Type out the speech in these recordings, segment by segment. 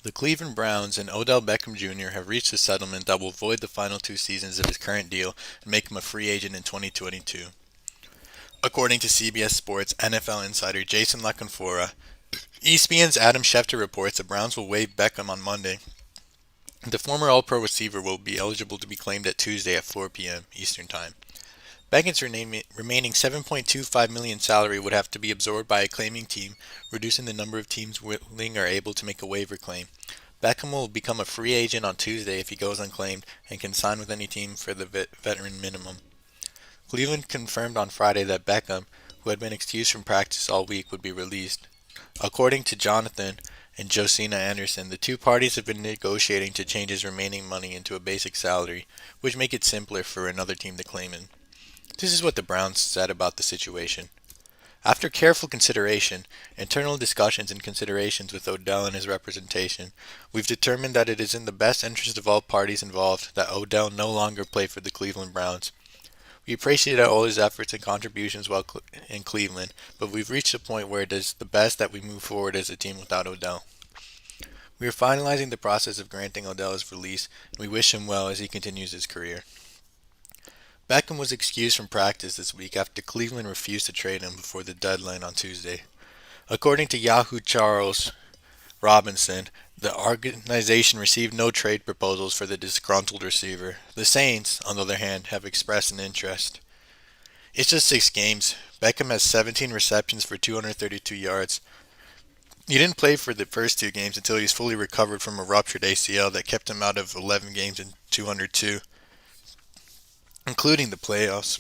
The Cleveland Browns and Odell Beckham Jr. have reached a settlement that will void the final two seasons of his current deal and make him a free agent in 2022. According to CBS Sports NFL insider Jason LaCanfora, ESPN's Adam Schefter reports the Browns will waive Beckham on Monday. The former All-Pro receiver will be eligible to be claimed at Tuesday at 4 p.m. Eastern Time. Beckham's remaining $7.25 million salary would have to be absorbed by a claiming team, reducing the number of teams willing or able to make a waiver claim. Beckham will become a free agent on Tuesday if he goes unclaimed and can sign with any team for the veteran minimum. Cleveland confirmed on Friday that Beckham, who had been excused from practice all week, would be released. According to Jonathan and Josina Anderson, the two parties have been negotiating to change his remaining money into a basic salary, which make it simpler for another team to claim him. This is what the Browns said about the situation. After careful consideration, internal discussions and considerations with Odell and his representation, we've determined that it is in the best interest of all parties involved that Odell no longer play for the Cleveland Browns. We appreciate all his efforts and contributions while in Cleveland, but we've reached a point where it is the best that we move forward as a team without Odell. We are finalizing the process of granting Odell his release, and we wish him well as he continues his career. Beckham was excused from practice this week after Cleveland refused to trade him before the deadline on Tuesday. According to Yahoo Charles Robinson, the organization received no trade proposals for the disgruntled receiver. The Saints, on the other hand, have expressed an interest. It's just 6 games. Beckham has 17 receptions for 232 yards. He didn't play for the first 2 games until he was fully recovered from a ruptured ACL that kept him out of 11 games in 202, including the playoffs.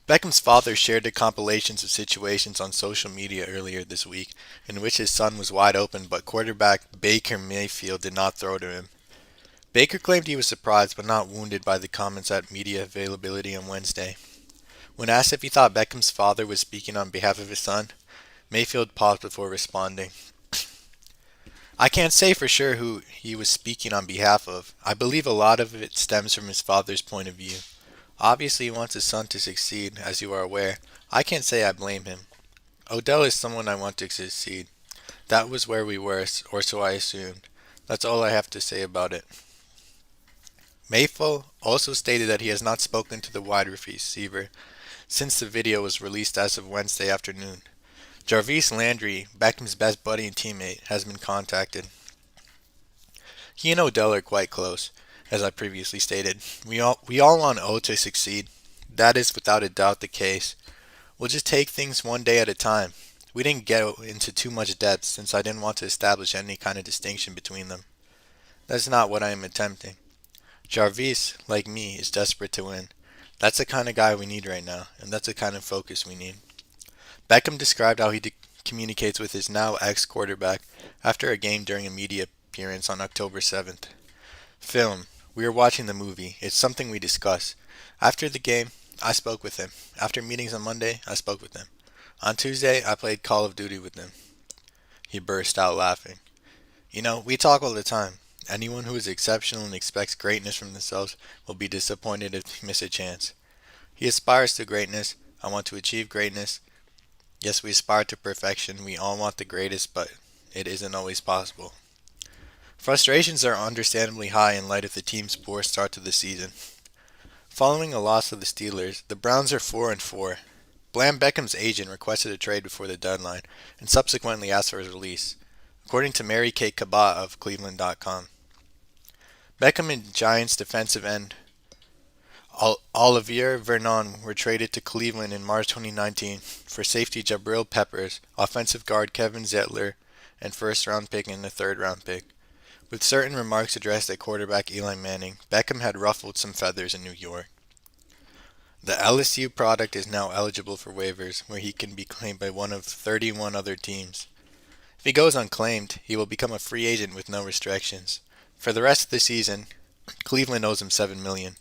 Beckham's father shared the compilations of situations on social media earlier this week in which his son was wide open but quarterback Baker Mayfield did not throw to him. Baker claimed he was surprised but not wounded by the comments at media availability on Wednesday. When asked if he thought Beckham's father was speaking on behalf of his son, Mayfield paused before responding. I can't say for sure who he was speaking on behalf of. I believe a lot of it stems from his father's point of view. Obviously he wants his son to succeed, as you are aware. I can't say I blame him. Odell is someone I want to succeed. That was where we were, or so I assumed. That's all I have to say about it. Mayfield also stated that he has not spoken to the wide receiver since the video was released as of Wednesday afternoon. Jarvis Landry, Beckham's best buddy and teammate, has been contacted. He and Odell are quite close, as I previously stated. We all want O to succeed. That is without a doubt the case. We'll just take things one day at a time. We didn't get into too much depth since I didn't want to establish any kind of distinction between them. That's not what I am attempting. Jarvis, like me, is desperate to win. That's the kind of guy we need right now, and that's the kind of focus we need. Beckham described how he communicates with his now ex-quarterback after a game during a media appearance on October 7th. Film. We are watching the movie. It's something we discuss. After the game, I spoke with him. After meetings on Monday, I spoke with him. On Tuesday, I played Call of Duty with him. He burst out laughing. We talk all the time. Anyone who is exceptional and expects greatness from themselves will be disappointed if they miss a chance. He aspires to greatness. I want to achieve greatness. Yes, we aspire to perfection. We all want the greatest, but it isn't always possible. Frustrations are understandably high in light of the team's poor start to the season. Following a loss to the Steelers, the Browns are 4-4. Blam Beckham's agent requested a trade before the deadline and subsequently asked for his release, according to Mary Kate Kabat of Cleveland.com. Beckham and Giants defensive end Olivier Vernon were traded to Cleveland in March 2019 for safety Jabril Peppers, offensive guard Kevin Zettler, and first-round pick and a third-round pick. With certain remarks addressed at quarterback Eli Manning, Beckham had ruffled some feathers in New York. The LSU product is now eligible for waivers, where he can be claimed by one of 31 other teams. If he goes unclaimed, he will become a free agent with no restrictions. For the rest of the season, Cleveland owes him $7 million.